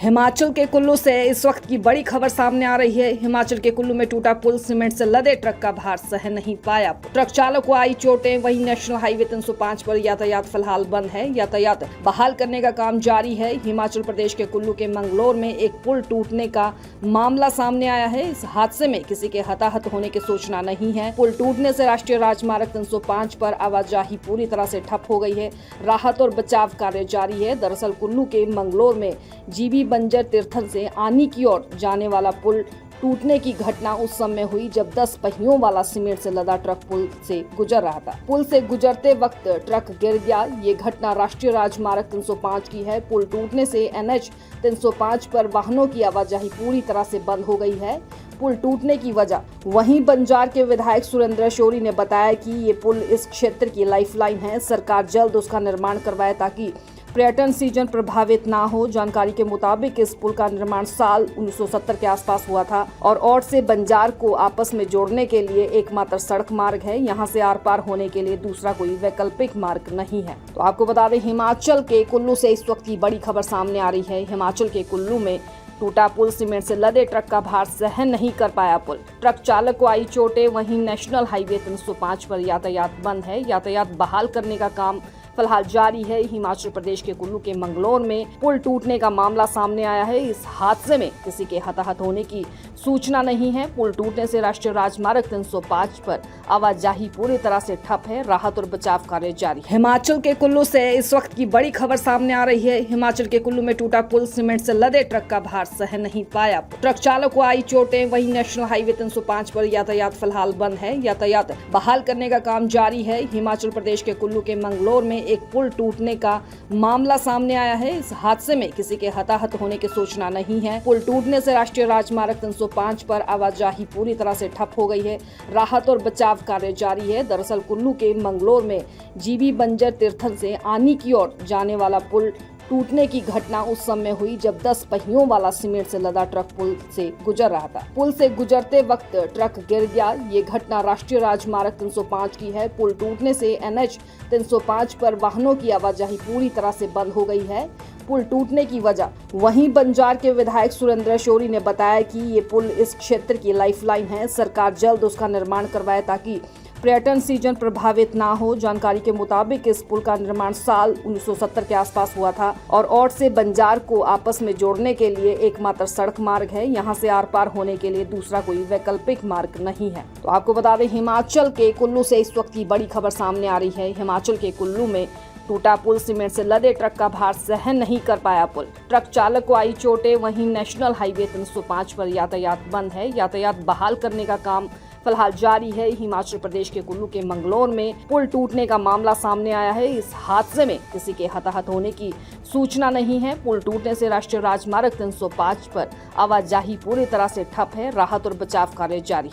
हिमाचल के कुल्लू से इस वक्त की बड़ी खबर सामने आ रही है। हिमाचल के कुल्लू में टूटा पुल, सीमेंट से लदे ट्रक का भार सह नहीं पाया। ट्रक चालक को आई चोटें। वहीं नेशनल हाईवे 305 पर यातायात फिलहाल बंद है। यातायात बहाल करने का काम जारी है। हिमाचल प्रदेश के कुल्लू के मंगलोर में एक पुल टूटने का मामला सामने आया है। इस हादसे में किसी के हताहत होने की सूचना नहीं है। पुल टूटने से राष्ट्रीय राजमार्ग 305 पर आवाजाही पूरी तरह से ठप हो गई है। राहत और बचाव कार्य जारी है। दरअसल कुल्लू के मंगलोर में जीबी बंजर तीर्थन से आनी की ओर जाने वाला पुल टूटने की घटना उस समय हुई जब 10 पहियों वाला सीमेंट से लदा ट्रक पुल से गुजर रहा था। पुल से गुजरते वक्त ट्रक गिर गया। ये घटना राष्ट्रीय राजमार्ग 305 की है। पुल टूटने से NH 305 पर वाहनों की आवाजाही पूरी तरह से बंद हो गई है। पुल टूटने की वजह वहीं बंजार के विधायक सुरेंद्र शौरी ने बताया कि ये पुल इस क्षेत्र की लाइफलाइन है। सरकार जल्द उसका निर्माण करवाए ताकि पर्यटन सीजन प्रभावित ना हो। जानकारी के मुताबिक इस पुल का निर्माण साल 1970 के आसपास हुआ था और औड से बंजार को आपस में जोड़ने के लिए एकमात्र सड़क मार्ग है। यहाँ से आर पार होने के लिए दूसरा कोई वैकल्पिक मार्ग नहीं है। तो आपको बता दें, हिमाचल के कुल्लू से इस वक्त की बड़ी खबर सामने आ रही है। हिमाचल के कुल्लू में टूटा पुल, सीमेंट से लदे ट्रक का भार सहन नहीं कर पाया पुल। ट्रक चालक को आई चोटें। वहीं नेशनल हाईवे 305 पर यातायात बंद है। यातायात बहाल करने का काम फिलहाल जारी है। हिमाचल प्रदेश के कुल्लू के मंगलोर में पुल टूटने का मामला सामने आया है। इस हादसे में किसी के हताहत होने की सूचना नहीं है। पुल टूटने से राष्ट्रीय राजमार्ग 305 पर आवाजाही पूरी तरह से ठप है। राहत और बचाव कार्य जारी है। हिमाचल के कुल्लू से इस वक्त की बड़ी खबर सामने आ रही है। हिमाचल के कुल्लू में टूटा पुल, सीमेंट से लदे ट्रक का भार सह नहीं पाया। ट्रक चालक को आई चोटें। वहीं नेशनल हाईवे 305 पर यातायात फिलहाल बंद है। यातायात बहाल करने का काम जारी है। हिमाचल प्रदेश के कुल्लू के मंगलोर में एक पुल टूटने का मामला सामने आया है। इस हादसे में किसी के हताहत होने की सूचना नहीं है। पुल टूटने से राष्ट्रीय राजमार्ग 305 पर आवाजाही पूरी तरह से ठप हो गई है। राहत और बचाव कार्य जारी है। दरअसल कुल्लू के मंगलोर में जीबी बंजर तीर्थन से आनी की ओर जाने वाला पुल टूटने की घटना उस समय हुई जब 10 पहियों वाला सीमेंट से लदा ट्रक पुल से गुजर रहा था। पुल से गुजरते वक्त ट्रक गिर गया। ये घटना राष्ट्रीय राजमार्ग 305 की है। पुल टूटने से NH 305 पर वाहनों की आवाजाही पूरी तरह से बंद हो गई है। पुल टूटने की वजह वहीं बंजार के विधायक सुरेंद्र शौरी ने बताया कि ये पुल इस क्षेत्र की लाइफलाइन है। सरकार जल्द उसका निर्माण करवाए ताकि पर्यटन सीजन प्रभावित ना हो। जानकारी के मुताबिक इस पुल का निर्माण साल 1970 के आसपास हुआ था और औड से बंजार को आपस में जोड़ने के लिए एकमात्र सड़क मार्ग है। यहाँ से आर पार होने के लिए दूसरा कोई वैकल्पिक मार्ग नहीं है। तो आपको बता दें, हिमाचल के कुल्लू से इस वक्त की बड़ी खबर सामने आ रही है। हिमाचल के कुल्लू में टूटा पुल, सीमेंट से लदे ट्रक का भार सहन नहीं कर पाया पुल। ट्रक चालक को आई चोटें। वहीं नेशनल हाईवे 305 पर यातायात बंद है। यातायात बहाल करने का काम फिलहाल जारी है। हिमाचल प्रदेश के कुल्लू के मंगलोर में पुल टूटने का मामला सामने आया है। इस हादसे में किसी के हताहत होने की सूचना नहीं है। पुल टूटने से राष्ट्रीय राजमार्ग 305 पर आवाजाही पूरी तरह से ठप है। राहत और बचाव कार्य जारी